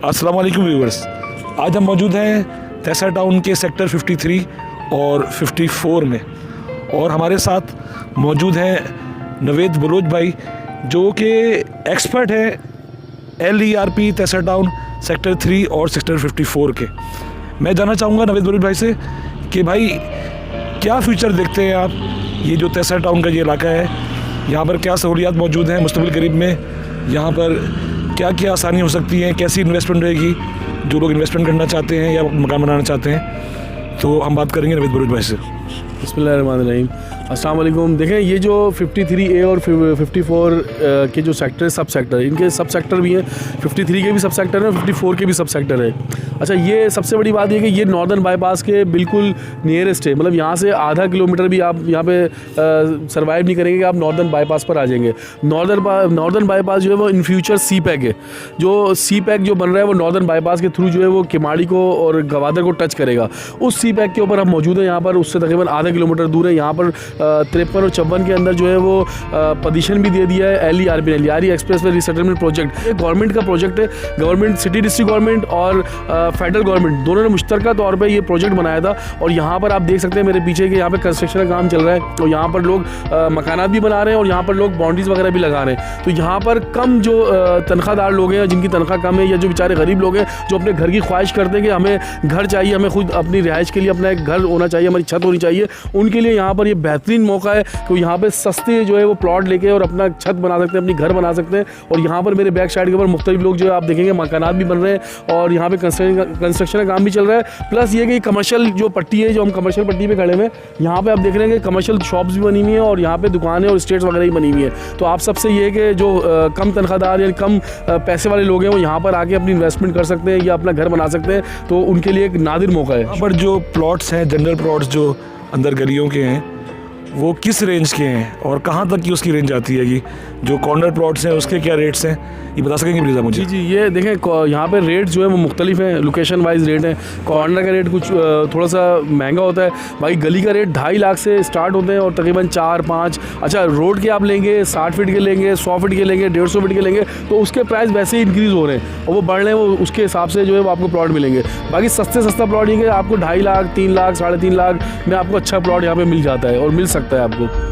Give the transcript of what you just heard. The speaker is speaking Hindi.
अस्सलाम वालेकुम व्यूअर्स, आज हम मौजूद हैं तैसा टाउन के सेक्टर 53 और 54 में, और हमारे साथ मौजूद हैं नवेद बलोच भाई जो कि एक्सपर्ट हैं LERP तैसा टाउन सेक्टर 3 और सेक्टर 54 के। मैं जानना चाहूँगा नवेद बलोच भाई से कि भाई क्या फ्यूचर देखते हैं आप, ये जो तैसा टाउन का ये इलाका है, यहाँ पर क्या सहूलियात मौजूद हैं मुस्तक़बिल करीब में, यहाँ पर क्या क्या आसानी हो सकती है, कैसी इन्वेस्टमेंट रहेगी जो लोग इन्वेस्टमेंट करना चाहते हैं या मकान बनाना चाहते हैं, तो हम बात करेंगे नवेद बलोच भाई से। बिस्मिल्लाहिर्रहमानिर्रहीम, अस्सलाम वालेकुम। देखें, ये जो 53A और 54 के जो सेक्टर सब सेक्टर, इनके सब सेक्टर भी हैं, 53 के भी सब सेक्टर हैं, 54 के भी सब सेक्टर है। अच्छा, ये सबसे बड़ी बात ये कि ये नॉर्दर्न बाईपास के बिल्कुल नियरेस्ट है, मतलब यहाँ से आधा किलोमीटर भी आप यहाँ पे सर्वाइव नहीं करेंगे कि आप नॉर्दर्न बाईपास पर आ जाएंगे। नॉर्दर्न बाईपास जो है वो इन फ्यूचर CPEC है। जो CPEC जो बन रहा है वो नॉर्दर्न बाईपास के थ्रू जो है वो किमाड़ी को और गवादर को टच करेगा। उस CPEC के ऊपर हम मौजूद हैं यहाँ पर, उससे तकरीबन आधा किलोमीटर दूर है। यहाँ पर 53 और 54 के अंदर जो है वो पोजीशन भी दे दिया है LERP Lyari express way resettlement project. ये गवर्नमेंट का प्रोजेक्ट है, गवर्नमेंट सिटी डिस्ट्रिक्ट गवर्नमेंट और फेडरल गवर्नमेंट दोनों ने मुश्तरका तौर पे ये प्रोजेक्ट बनाया था। और यहाँ पर आप देख सकते हैं मेरे पीछे कि यहाँ पे कंस्ट्रक्शन का काम चल रहा है, तो यहाँ पर लोग मकानात भी बना रहे हैं और यहाँ पर लोग बाउंड्रीज वगैरह भी लगा रहे हैं। तो यहाँ पर कम जो तनख्वाहदार लोग हैं, जिनकी तनख्वाह कम है, या जो बेचारे गरीब लोग हैं जो अपने घर की ख्वाहिश करते हैं कि हमें घर चाहिए, हमें खुद अपनी रिहाइश के लिए अपना एक घर होना चाहिए, हमारी छत होनी चाहिए, उनके लिए यहाँ पर ये बेहतरीन मौका है कि यहाँ पे सस्ते जो है वो प्लॉट लेके और अपना छत बना सकते हैं, अपनी घर बना सकते हैं। और यहाँ पर मेरे बैक साइड के ऊपर मुख्तलिफ लोग जो है आप देखेंगे मकानात भी बन रहे हैं और यहाँ पे कंस्ट्रक्शन का काम भी चल रहा है। प्लस ये कि कमर्शियल जो पट्टी है, जो हम कमर्शियल पट्टी पे खड़े हुए हैं, यहाँ पे आप देख रहे हैं कि कमर्शियल शॉप्स भी बनी हुई हैं और यहाँ पे दुकानें और स्टेट्स वगैरह भी बनी हुई हैं। तो आप सबसे ये है कि जो कम तनख्वाहदार या कम पैसे वाले लोग हैं वो यहाँ पर आके अपनी इन्वेस्टमेंट कर सकते हैं या अपना घर बना सकते हैं, तो उनके लिए एक नादिर मौका है। यहाँ पर जो प्लॉट्स हैं, जनरल प्लॉट्स जो अंदर गलियों के हैं, वो किस रेंज के हैं और कहाँ तक की उसकी रेंज आती है? कि जो कॉर्नर प्लॉट्स हैं उसके क्या रेट्स हैं, ये बता सकेंगे प्लीज़ आप मुझे? जी, ये देखें यहाँ पे रेट जो है वो मुख्तलिफ हैं, लोकेशन वाइज रेट हैं। कॉर्नर का रेट कुछ थोड़ा सा महंगा होता है भाई। गली का रेट 2.5 लाख से स्टार्ट होते हैं और तकरीबन 4-5। अच्छा, रोड के आप लेंगे 60 फीट के लेंगे, 100 फीट के लेंगे, 150 फीट के लेंगे, तो उसके प्राइस वैसे ही इंक्रीज़ हो रहे हैं और वो बढ़ रहे हैं, वो उसके हिसाब से जो है वो आपको प्लॉट मिलेंगे। बाकी सस्ता प्लॉट ये कि आपको 2.5 लाख, 3 लाख, 3.5 लाख में आपको अच्छा प्लॉट यहाँ पर मिल जाता है और मिल सकता है आपको।